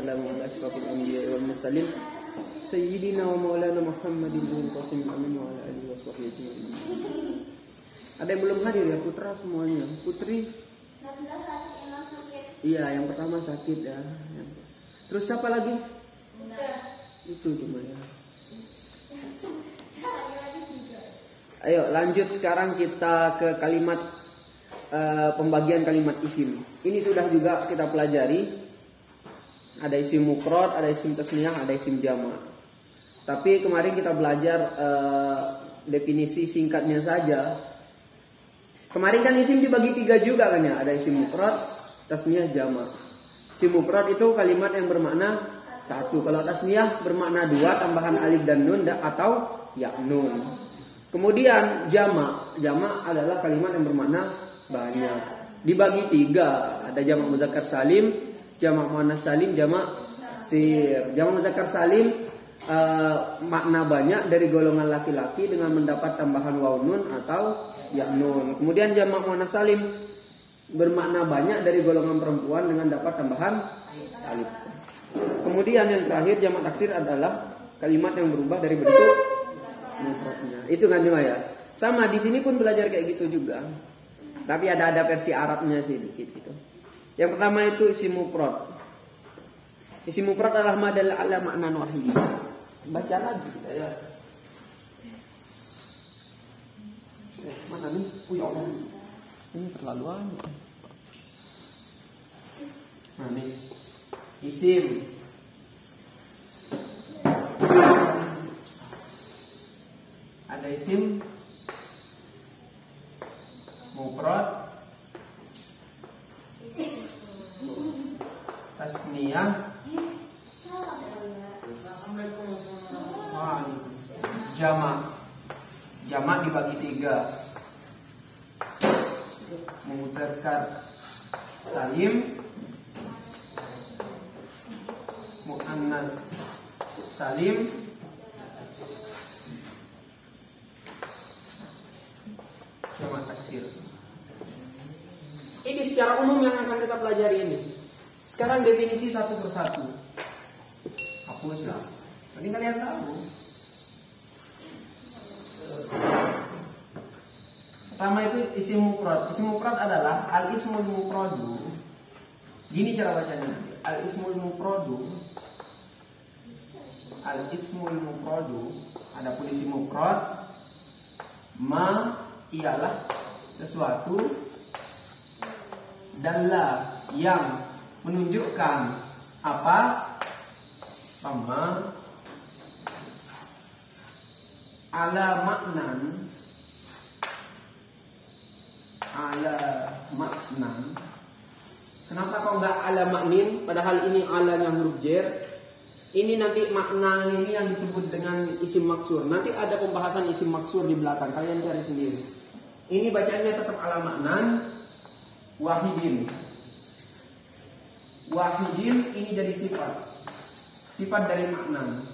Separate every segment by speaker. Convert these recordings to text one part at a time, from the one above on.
Speaker 1: wassalamu ala asyrafil anbiya'i wal mursalin sayyidina wa maulana Muhammadin bin Qasim amin wa ala alihi washabbihi ajma'in. Ada yang belum hadir ya, putra semuanya. Putri? Iya, yang pertama sakit ya. Terus siapa lagi? Itu cuma ya. Ayo lanjut sekarang kita ke kalimat pembagian kalimat isim. Ini sudah juga kita pelajari. Ada isim mufrad, ada isim tasniyah, ada isim jama'. Tapi kemarin kita belajar definisi singkatnya saja. Kemarin kan isim dibagi 3 juga kan ya. Ada isim mufrad, tasniyah, jama'. Isim mufrad itu kalimat yang bermakna 1. Kalau tasniyah bermakna 2 tambahan alif dan nun atau ya nun. Kemudian jama' adalah kalimat yang bermakna banyak. Dibagi 3. Ada jamak muzakkar salim, jamak muannas salim, jamak taksir. Jamak muzakkar salim makna banyak dari golongan laki-laki dengan mendapat tambahan waw nun atau ya nun. Kemudian jamak muannas salim bermakna banyak dari golongan perempuan dengan dapat tambahan alif. Kemudian yang terakhir jamak taksir adalah kalimat yang berubah dari bentuk mufradnya. Itu kan cuma ya. Sama di sini pun belajar kayak gitu juga. Tapi ada versi Arabnya sih dikit gitu. Yang pertama itu isim mufrad. Isim mufrad adalah madal ala makna wahid. Baca lagi kita ya. Mana nih? Ini terlaluan. Nah nih. Isim ada isim mufrad, tasniyah, jama'. Jama' dibagi 3. Muzakkar salim, muannas salim, jamak taksir. Ini secara umum yang akan kita pelajari ini. Sekarang definisi satu persatu. Hapuslah. Tadi kalian tahu. Pertama itu isim mufrad. Isim mufrad adalah al-ismul mufradu. Gini cara bacanya. Al-ismul mufradu. Al-ismul mufradu. Adapun isim mufrad ma ialah sesuatu dalla yang menunjukkan apa ala maknan. Kenapa kok enggak ala maknin? Padahal ini alanya huruf jer. Ini nanti makna ini yang disebut dengan isim maksur. Nanti ada pembahasan isim maksur di belakang. Kalian cari sendiri. Ini bacanya tetap ala maknan. Wahidin. Wahidin ini jadi sifat. Sifat dari maknan.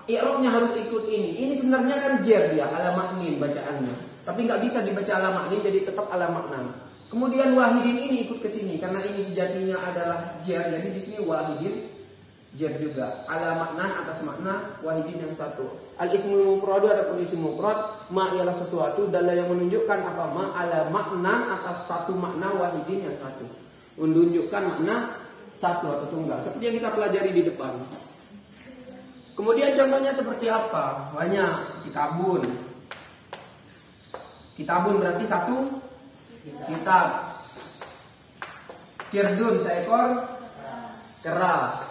Speaker 1: I'rabnya harus ikut ini. Ini sebenarnya kan jer dia, ala maknin bacaannya. Tapi nggak bisa dibaca ala maknin, jadi tetap ala maknan. Kemudian wahidin ini ikut ke sini karena ini sejatinya adalah jer. Jadi di sini wahidin jer juga. Ala maknan atas makna, wahidin yang satu. Al-ismul mufradu adapun isim mufrad, ma ialah sesuatu dalla yang menunjukkan apa ma ala makna atas satu makna, wahidin yang satu. Menunjukkan makna satu atau tunggal. Seperti yang kita pelajari di depan. Kemudian contohnya seperti apa? Banyak. Kitabun. Kitabun berarti satu kitab. Kirdun seekor kera.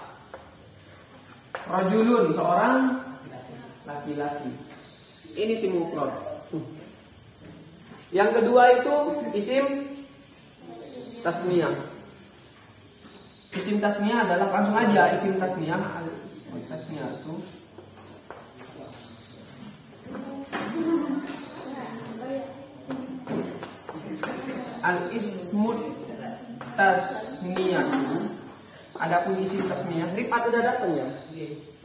Speaker 1: Rajulun seorang laki-laki. Ini isim mufrad. Yang kedua itu isim tasniyah. Isim tasniyah adalah langsung aja isim tasniyah. Tasniyah itu al-ismut tasniyah. Adapun isim tasniyah, Rifat udah datang ya?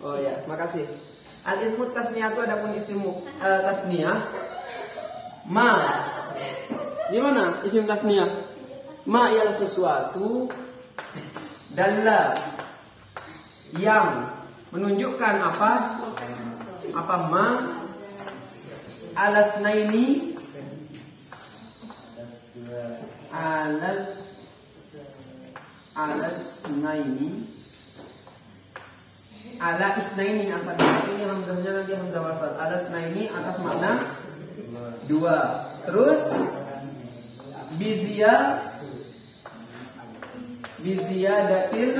Speaker 1: Oh ya, makasih. Al-ismut tasniyah itu adapun isim tasniyah. Ma. Gimana isim tasniyah? Ma ialah sesuatu dalla yang menunjukkan apa? Apa ma alasnaini alasnaini ala isnaini asalnya ini hamzahnya nanti hamzah wasal. Alasnaini atas makna dua. Terus biziyadatil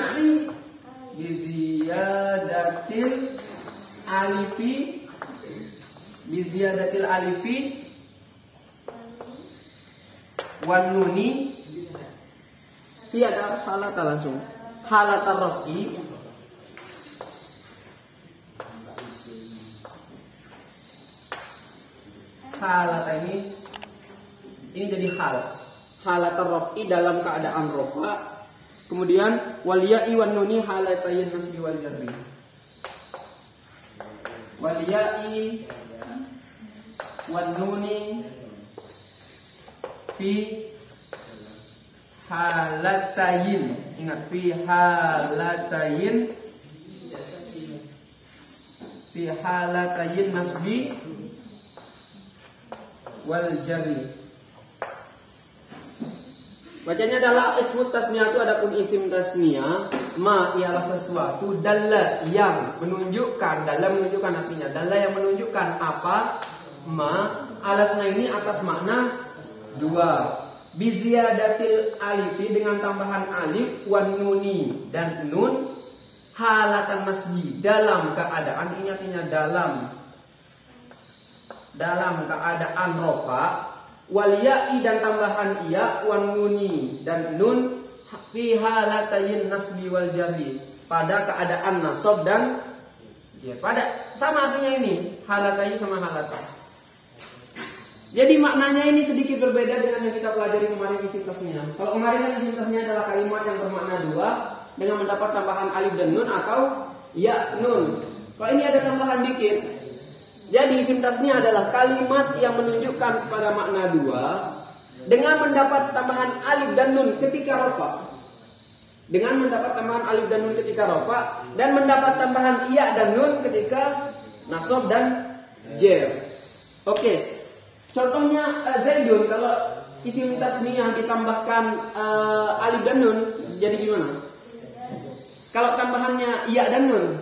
Speaker 1: alifi wan nuni fi ada halata langsung halata rafi halata ini jadi halata rafi dalam keadaan rafa. Kemudian waliya'i wan nuni halatayn nasbi wal jarri. Waliya'i wan nuni fi halatayn. Ingat fi halatayn nasbi wal jarri. Bacanya adalah ismut tasniyah itu adapun isim tasniyah ma ialah sesuatu dalla yang menunjukkan, dalla menunjukkan artinya dalla yang menunjukkan apa ma alasna ini atas makna dua. Biziyadatil alifi dengan tambahan alif wan nuni dan nun halatan nasbi dalam keadaan ini artinya dalam keadaan rofa. Wal ya'i dan tambahan ya wan nuni dan nun fi halatayn nasbi wal jarri pada keadaan nasab dan ya pada sama artinya ini halatayn sama halata. Jadi maknanya ini sedikit berbeda dengan yang kita pelajari kemarin isim tasniyah. Kalau kemarin kan isim tasniyah adalah kalimat yang bermakna dua dengan mendapat tambahan alif dan nun atau ya nun. Kalau ini ada tambahan dikit. Jadi isim tasniyah adalah kalimat yang menunjukkan pada makna dua dengan mendapat tambahan alif dan nun ketika rafa. Dengan mendapat tambahan alif dan nun ketika rafa dan mendapat tambahan iya dan nun ketika nasab dan jar. Oke. Contohnya Zaidun kalau isim tasniyah ditambahkan alif dan nun jadi gimana? Kalau tambahannya iya dan nun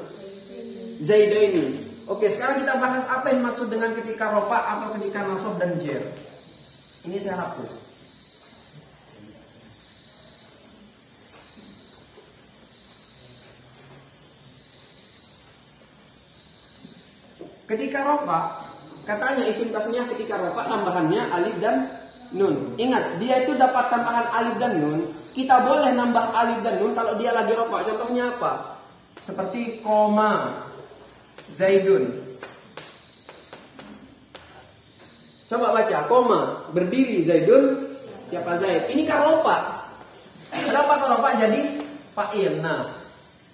Speaker 1: Zaidaini. Oke, sekarang kita bahas apa yang maksud dengan ketika rofa atau ketika nasab dan jar. Ini saya hapus. Ketika rofa, katanya isim tasniyah ketika rofa tambahannya alif dan nun. Ingat, dia itu dapat tambahan alif dan nun. Kita boleh nambah alif dan nun kalau dia lagi rofa. Contohnya apa? Seperti koma Zaidun. Coba baca, koma, berdiri Zaidun. Siapa Zaid? Ini kan rofa. Kenapa kalau rofa jadi fa'il? Nah,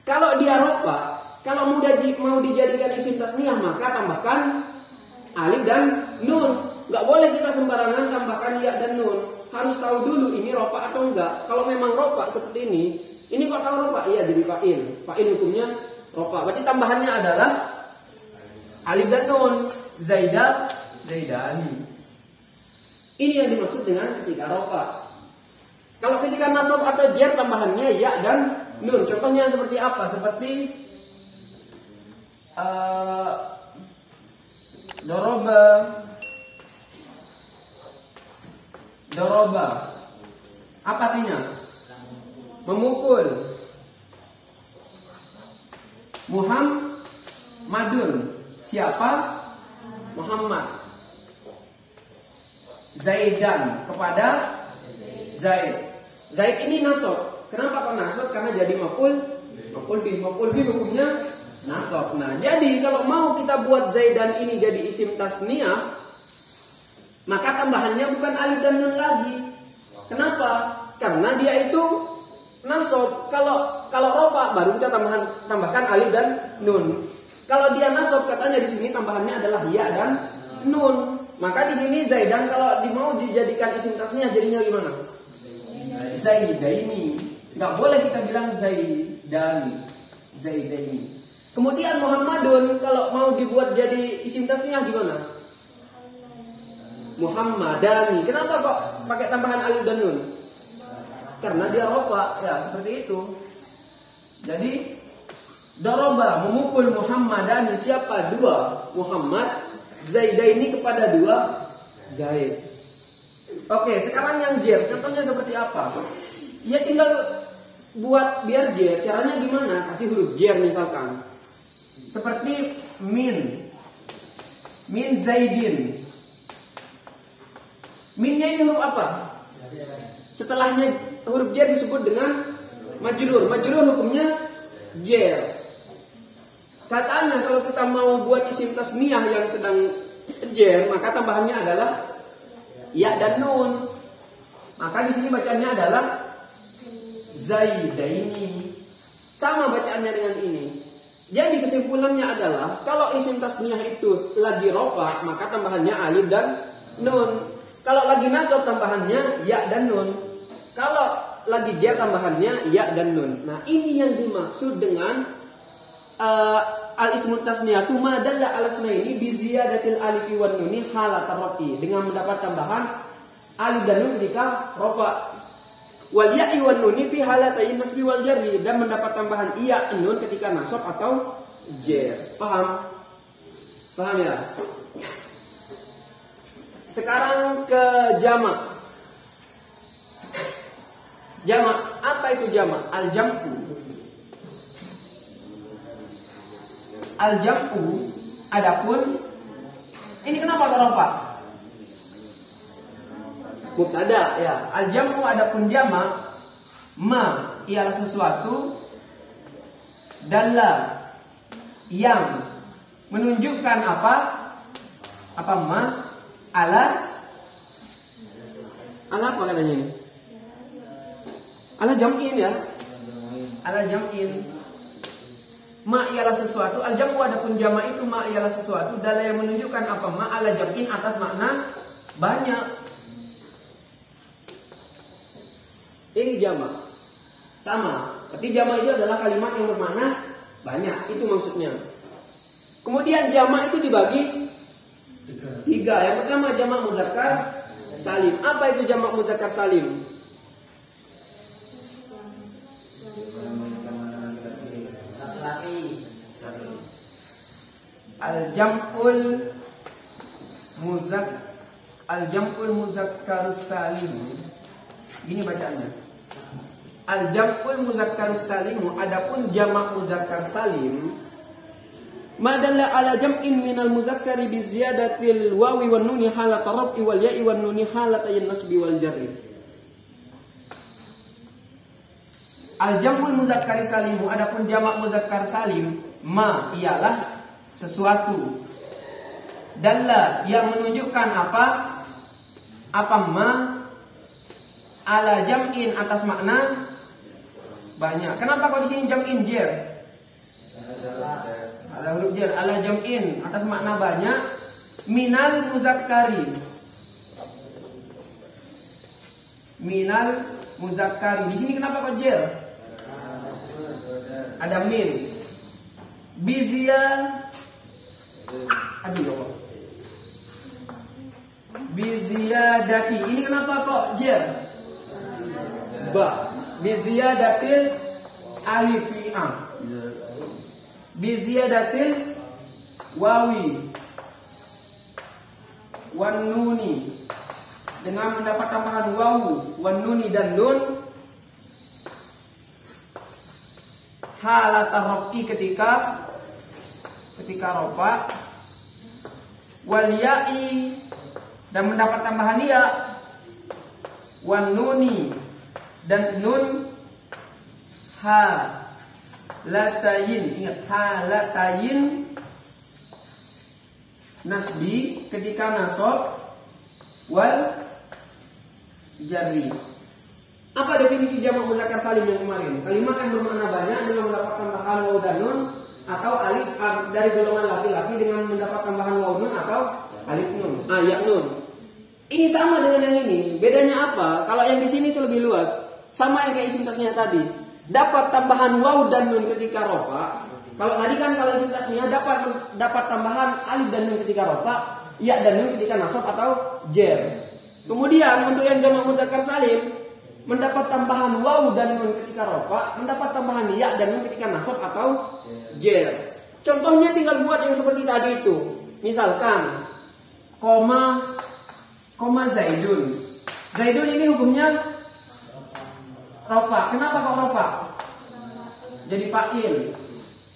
Speaker 1: kalau dia rofa, kalau mau dijadikan isim tasniyah maka tambahkan alif dan nun. Gak boleh kita sembarangan tambahkan ya dan nun. Harus tahu dulu ini rofa atau enggak. Kalau memang rofa seperti ini kok tahu rofa? Iya jadi fa'il. Fa'il hukumnya rofa. Berarti tambahannya adalah alif dan nun. Zaidani. Ini yang dimaksud dengan ketika rofa. Kalau ketika nasab atau jar tambahannya ya dan nun. Contohnya seperti apa? Seperti Doroba. Apa artinya? Memukul. Muhammadun. Siapa? Muhammad. Zaidan kepada Zaid. Zaid ini nasab. Kenapa kok nasab? Karena jadi maf'ul bih. Maf'ul bih hukumnya nasab. Nah, jadi kalau mau kita buat Zaidan ini jadi isim tasniyah, maka tambahannya bukan alif dan nun lagi. Kenapa? Karena dia itu nasab. Kalau rofa baru kita tambahkan alif dan nun. Kalau dia nasab katanya di sini tambahannya adalah ya dan nun. Maka di sini Zaidan kalau mau dijadikan isim tasniyah jadinya gimana? Zaidaini. Enggak boleh kita bilang Zaidani. Zaidaini. Kemudian Muhammadun kalau mau dibuat jadi isim tasniyah gimana? Muhammadani. Kenapa kok pakai tambahan alif dan nun? Karena dia rofa, ya seperti itu. Jadi doroba memukul Muhammadani, siapa? Dua Muhammad, Zaidaini kepada dua Zaid. Oke, sekarang yang jer, contohnya seperti apa? Ya tinggal buat biar jer, caranya gimana? Kasih huruf jer misalkan. Seperti min Zaidin. Minnya ini huruf apa? Setelahnya huruf jer disebut dengan majrur. Majrur hukumnya jer. Katanya kalau kita mau buat isim tasniyah yang sedang jer, maka tambahannya adalah ya dan nun. Maka di sini bacaannya adalah Zaidaini. Sama bacaannya dengan ini. Jadi kesimpulannya adalah kalau isim tasniyah itu lagi rofa, maka tambahannya alif dan nun. Kalau lagi nasab tambahannya ya dan nun. Kalau lagi jer tambahannya ya dan nun. Nah, ini yang dimaksud dengan al-ismu tasniyatu ma dalla ala isnaini bi ziyadatil alif wan nuni halat rafi, dengan mendapat tambahan alif dan nun ketika rofa. Wal ya'i wan nuni fi halatain nasbi wal jarri, dan mendapat tambahan iya nun ketika nasab atau jer. Paham? Paham ya? Sekarang ke jamak. Jamak, apa itu jamak? Al-jam'u. Al-jam'u adapun ini kenapa rofa? Mubtada ya. Al-jam'u adapun jamak ma ialah sesuatu dalla yang menunjukkan apa? Apa ma? Ala apa katanya ini? Ala jam'in ya. Ala jam'in. Ma ialah sesuatu, al-jam'u adapun jamak itu ma ialah sesuatu dalla yang menunjukkan apa? Ma ala jam'in atas makna banyak. Ini jamak. Sama. Tapi jamak itu adalah kalimat yang bermakna banyak. Itu maksudnya. Kemudian jamak itu dibagi tiga. Yang pertama jamak muzakkar salim. Apa itu jamak muzakkar salim? Al-jam'ul muzakkar salim. Gini bacaannya. Al-jam'ul mudzakkarus salim, adapun jamak mudzakkar salim madalla ala jam'in minal mudzakkari bi ziyadatil wawi wan nuni halat raf'i wal ya'i wan nuni halat ayin nasbi wal jarri. Al-jam'ul mudzakkari salim, adapun jamak mudzakkar salim ma ialah sesuatu dalla yang menunjukkan apa? Apa ma? Ala jam'in atas makna banyak. Kenapa kok di sini jam'in jer? Ada huruf jer. Ala jam'in atas makna banyak. Minal mudzakkari. Minal mudzakkari. Di sini kenapa kok jer? Ada min. Bizia. Aduh kok. Biziyadati. Ini kenapa kok jer? Ba biziyadatil alif fi'am biziyadatil wawi wan nuni, dengan mendapat tambahan wawu wan nuni dan nun halat rafi ketika rofa wal ya'i, dan mendapat tambahan ya wan nuni dan nun halatayin. Ingat, halatayin nasbi ketika nasab wal jarri. Apa definisi jamak muzakkar salim yang kemarin? Kalimat yang bermakna banyak dengan mendapat tambahan waw dan nun, atau alif dari golongan laki-laki dengan mendapat tambahan waw nun atau alif nun, ya nun. Ini sama dengan yang ini. Bedanya apa? Kalau yang di sini itu lebih luas. Sama yang kayak isim tasniyah tadi. dapat tambahan waw dan nun ketika rofa. Kalau tadi kan kalau isim tasniah dapat tambahan alif dan nun ketika rofa, ya dan nun ketika nasab atau jer. Kemudian untuk yang jamak muzakkar salim mendapat tambahan waw dan nun ketika rofa, mendapat tambahan ya dan nun ketika nasab atau jer. Contohnya tinggal buat yang seperti tadi itu. Misalkan koma Zaidun. Zaidun ini hukumnya rofa. Kenapa kok rofa? Jadi fa'il.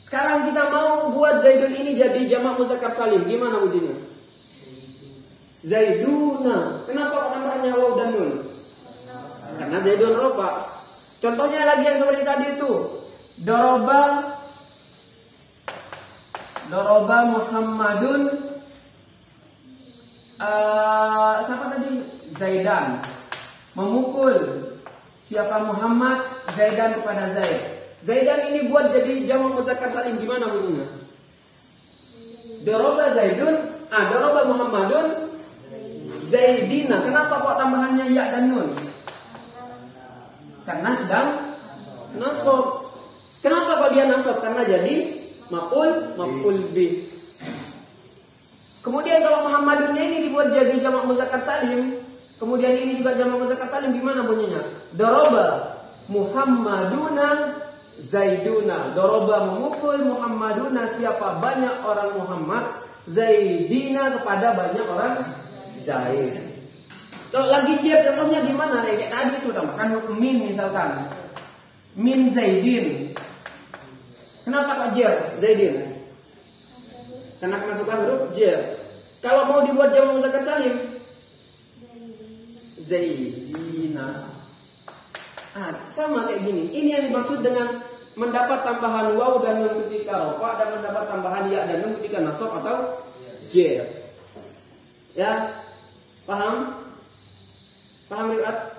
Speaker 1: Sekarang kita mau buat Zaidun ini jadi jamak muzakkar salim. Gimana ujinya? Zaiduna. Kenapa kok namanya waw dan nun? Karena Zaidun rofa. Contohnya lagi yang seperti tadi itu. Doroba Muhammadun siapa tadi? Zaidan. Memukul siapa Muhammad? Zaidan kepada Zaid. Zaidan ini buat jadi jamak muzakkar salim gimana bunyinya? Doroba Zaidun, doroba Muhammadun Zaidina. Kenapa kok tambahannya ya dan nun? Karena sedang nasab. Kenapa kok dia nasab? Karena jadi maf'ul bih. Kemudian kalau Muhammadunnya ini dibuat jadi jamak muzakkar salim, kemudian ini juga jamak muzakkar salim, gimana bunyinya? Doroba Muhammaduna Zaiduna. Doroba memukul, Muhammaduna siapa banyak orang Muhammad, Zaidina kepada banyak orang Zaid. Kalau lagi jer contohnya gimana? Kayak tadi itu tambahkan min misalkan. Min Zaidin. Kenapa kok jer Zaidin? Karena kemasukan huruf jer. Kalau mau dibuat jamak muzakkar salim, Zaidina. Sama kayak gini. Ini yang dimaksud dengan mendapat tambahan waw dan nun ketika rofa dan mendapat tambahan ya dan nun ketika nasab atau jer. Ya, paham? Paham Rifat?